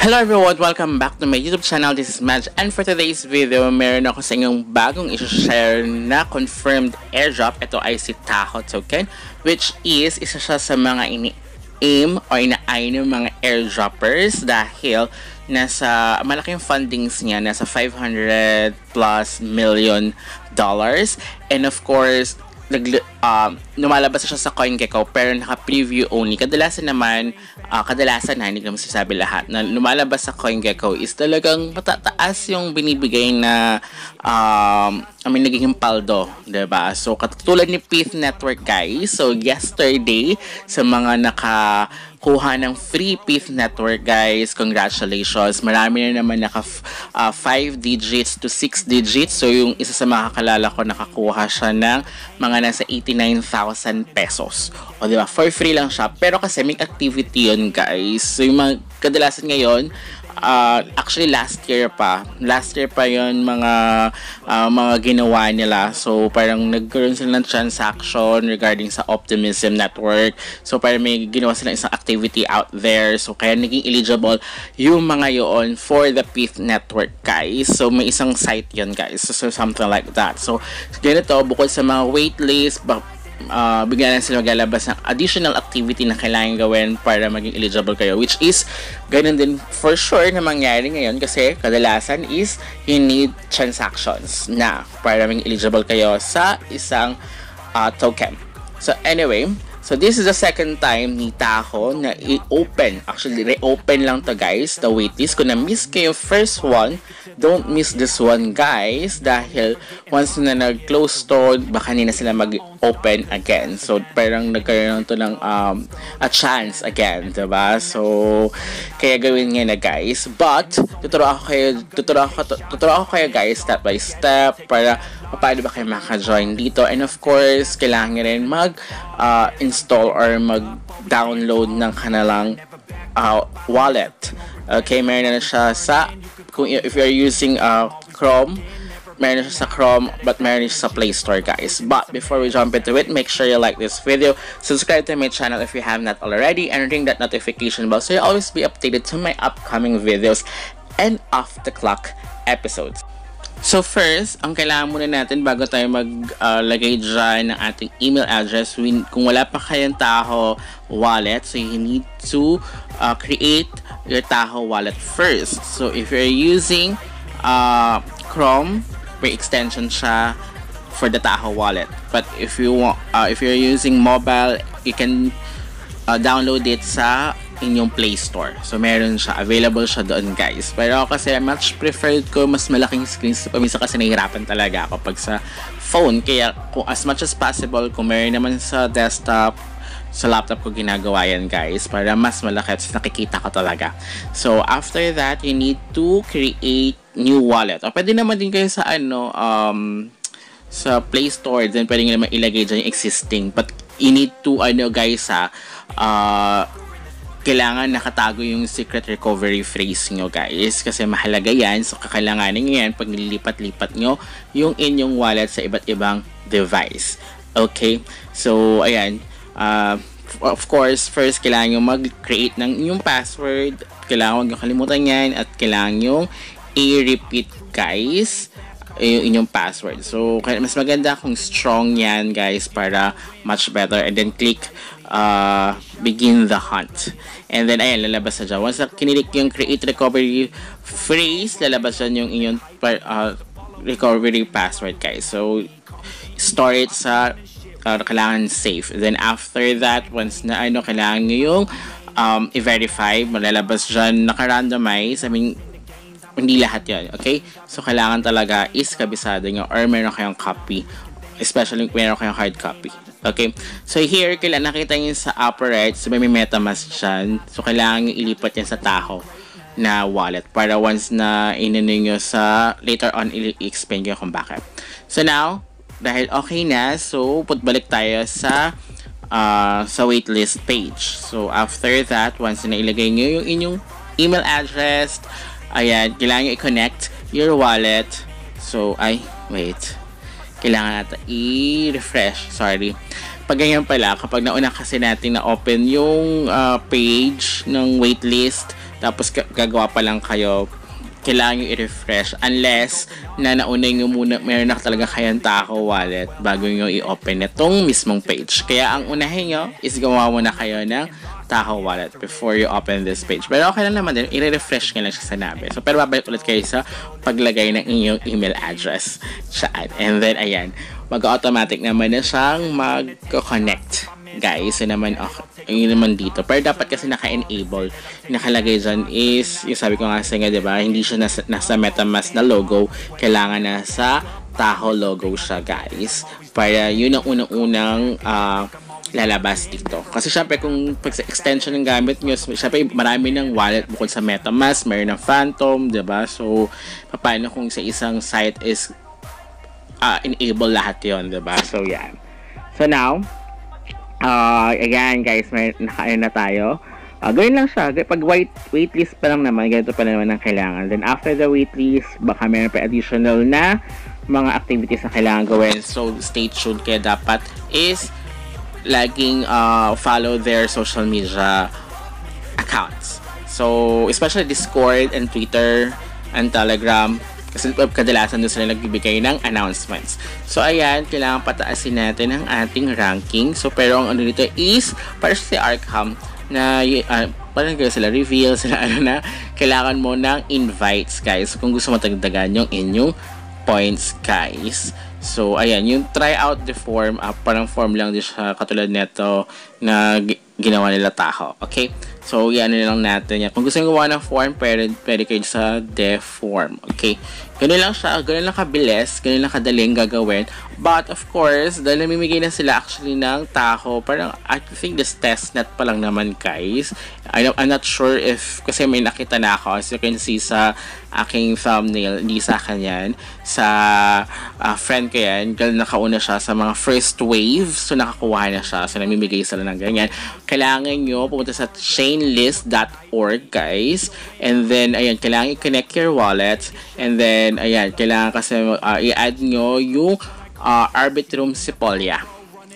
Hello everyone! Welcome back to my YouTube channel. This is Madge, and for today's video, meron ako sa inyong bagong i-share na confirmed airdrop. Ito ay si Tahoe token, which is isa siya sa mga ini-aim o ina-eye ng mga airdroppers dahil nasa malaking fundings niya, nasa $500+ million, and of course lumalabas siya sa CoinGecko pero naka-preview only. Kadalasan na, hindi ko masasabi lahat, na lumalabas sa CoinGecko is talagang matataas yung binibigay na nagiging paldo, diba? So, katulad ni Pyth Network, guys. So, yesterday, sa mga nakakuha ng free Pyth Network, guys, congratulations. Marami na naman 5 digits to 6 digits. So, yung isa sa mga kakalala ko, nakakuha siya ng mga nasa 89,000 pesos. O, diba? For free lang siya. Pero kasi may activity yun, guys. So, yung mga kadalasan ngayon, actually last year pa yon mga ginawa nila. So parang nagkaroon sila ng transaction regarding sa Optimism Network. So parang may ginawa sila isang activity out there. So kaya naging eligible yung mga yon for the Pyth Network, guys. So may isang site yon, guys. So something like that. So ganito, bukod sa mga waitlist, bigla na sila maglalabas ng additional activity na kailangan gawin para maging eligible kayo, which is ganun din for sure na mangyari ngayon kasi kadalasan is you need transactions na para maging eligible kayo sa isang token. So anyway, so this is the second time ni Tahoe na i-open, actually re-open lang to, guys, the waitlist. Kung na-miss kayo first one, don't miss this one, guys, dahil once na nag-close to, baka hindi na sila mag-open again. So parang nagkaroon to ng a chance again, diba? So kaya gawin nga na, guys. But tuturo ako kayo, guys, step by step para paano ba kayo maka-join dito. And of course, kailangan rin mag-install or mag-download ng kanilang wallet. Okay, meron na siya sa, if you're using Chrome, meron na siya sa Chrome, but meron na siya sa Play Store, guys. But before we jump into it, make sure you like this video, subscribe to my channel if you have not already, and ring that notification bell so you'll always be updated to my upcoming videos and off-the-clock episodes. So first, ang kailangan muna natin bago tayo maglagay dyan ng ating email address, kung wala pa kayong Tahoe wallet, so you need to create your Tahoe wallet first. So if you're using Chrome, may extension siya for the Tahoe wallet. But if you're using mobile, you can download it sa inyong Play Store. So meron siya, available siya doon, guys. Pero kasi much preferred ko mas malaking screen. So paminsan kasi nahihirapan talaga ako pag sa phone. Kaya kung as much as possible, kung meron naman sa desktop, sa laptop ko ginagawa yan, guys, para mas malaki at nakikita ko talaga. So after that, you need to create new wallet. O pwede naman din kayo sa sa Play Store, then pwede nyo naman ilagay dyan yung existing. But you need to guys, kailangan nakatago yung secret recovery phrase nyo, guys, kasi mahalaga yan. So kakailanganin nyo yan pag nililipat-lipat nyo yung inyong wallet sa iba't ibang device. Okay, so ayan, of course, first kailangan nyo mag-create ng inyong password. Kailangan huwag nyo kalimutan yan, at kailangan nyo i-repeat, guys, yung inyong password. So mas maganda kung strong yan, guys, para much better. And then click begin the hunt, and then ayan, lalabas na dyan. Once na kinilik yung create recovery phrase, lalabas dyan yung inyong recovery password, guys. So store it sa kailangan safe. Then after that, once na kailangan nyo yung i-verify, malalabas dyan naka-randomize. I mean, hindi lahat yan, okay? So kailangan talaga is kabisado nyo or meron kayong copy, especially kung meron kayong hard copy. Okay, so here, kailangan nakita nyo sa upper right, so may MetaMask dyan. So kailangan nyo ilipat yan sa Tahoe na wallet para once na inano nyo sa later on, i-explain ko kung bakit. So now, dahil okay na, so balik tayo sa waitlist page. So after that, once na ilagay nyo yung inyong email address, ayan, kailangan nyo i-connect your wallet. So, kailangan natin i-refresh. Sorry. Pag ganyan pala, kapag nauna kasi natin na open yung page ng waitlist, tapos gagawa pa lang kayo, kailangan nyo i-refresh unless na nauna nyo muna, meron na talaga kayong Tahoe wallet bago nyo i-open itong mismong page. Kaya ang unahin nyo is gawa muna kayo ng Tahoe wallet before you open this page. Pero okay lang naman din, i-refresh nyo lang siya sa nabe. So, pero babalik ulit kayo sa paglagay ng inyong email address. And then, ayan, mag-automatic naman na siyang mag-connect. Guys, yun naman, okay, yun naman dito. Pero dapat kasi naka-enable. Nakalagay dyan is, yung sabi ko nga sa nga, diba, hindi siya nasa MetaMask na logo. Kailangan nasa Tahoe logo siya, guys. Para yun ang unang-unang lalabas dito. Kasi syempre, kung pag extension ng gamit nyo, syempre, marami ng wallet bukod sa MetaMask, mayroon ng Phantom, diba? So, paano kung sa isang site is enable lahat yon, diba? So, yan. So, now, again guys, may nakain na tayo. Gawin lang siya. Pag waitlist pa lang naman, ganito pa naman ang kailangan. Then after the waitlist, baka meron pa additional na mga activities na kailangan gawin. So stay tuned, kaya dapat is laging follow their social media accounts. So especially Discord and Twitter and Telegram, kasi kadalasan doon sila nagbibigay ng announcements. So, ayan, kailangan pataasin natin ang ating ranking. So, pero ang ano dito is, para si Arkham, na, parang sila reveal, sila na, kailangan mo ng invites, guys. So, kung gusto mo tagdagan yung inyong points, guys. So, ayan, yung try out the form, parang form lang din siya, katulad neto, na ginawa nila Tahoe. Okay? So, yan lang natin yan. Kung gusto nyo gawa ng form, pwede kayo sa the form. Okay? Ganun lang siya. Ganun lang kabilis. Ganun lang kadaling gagawin. But, of course, dahil namimigay na sila actually ng Tahoe, parang, I think this testnet pa lang naman, guys. I'm not sure if, kasi may nakita na ako. As you can see sa aking thumbnail, hindi sa akin yan. Sa friend ko yan. Dahil nakauna siya sa mga first wave. So, nakakuha na siya. So, namimigay sila ng ganyan. Kailangan nyo pumunta sa chainlist.org, guys. And then, ayan, kailangan i-connect your wallet. And then, ayan, kailangan kasi i-add nyo yung Arbitrum Sepolia.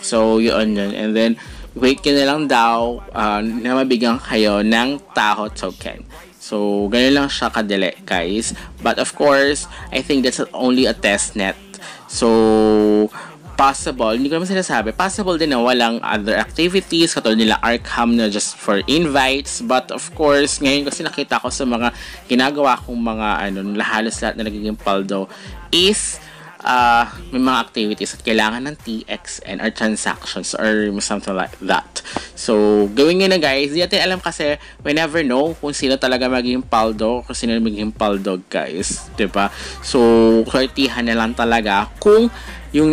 So, yun. And then, wait ka na lang daw na mabigyan kayo ng Tahoe token. So, ganun lang siya kadali, guys. But, of course, I think that's only a testnet. So, possible, hindi ko naman sinasabi, possible din na walang other activities, katulad nila Arkham na just for invites. But of course, ngayon kasi nakita ko sa mga ginagawa kong mga halos lahat na nagiging paldo is may mga activities at kailangan ng TXN or transactions or something like that. So, gawin nyo na, guys. Di natin alam kasi we never know kung sino talaga magiging paldo, kung sino magiging paldog, guys. Diba? So, sortihan na lang talaga kung yung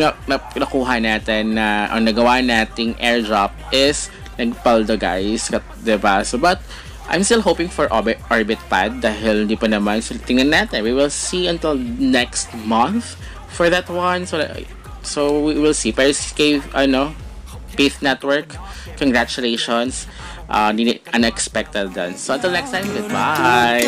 nakuha natin na o nagawa nating airdrop is nagpaldo, guys. Diba? So, but I'm still hoping for Orbit Pad dahil hindi pa naman. So, tingnan natin. We will see until next month for that one. So we will see. Pero kay Faith Network, congratulations. Unexpected done. So until next time, goodbye.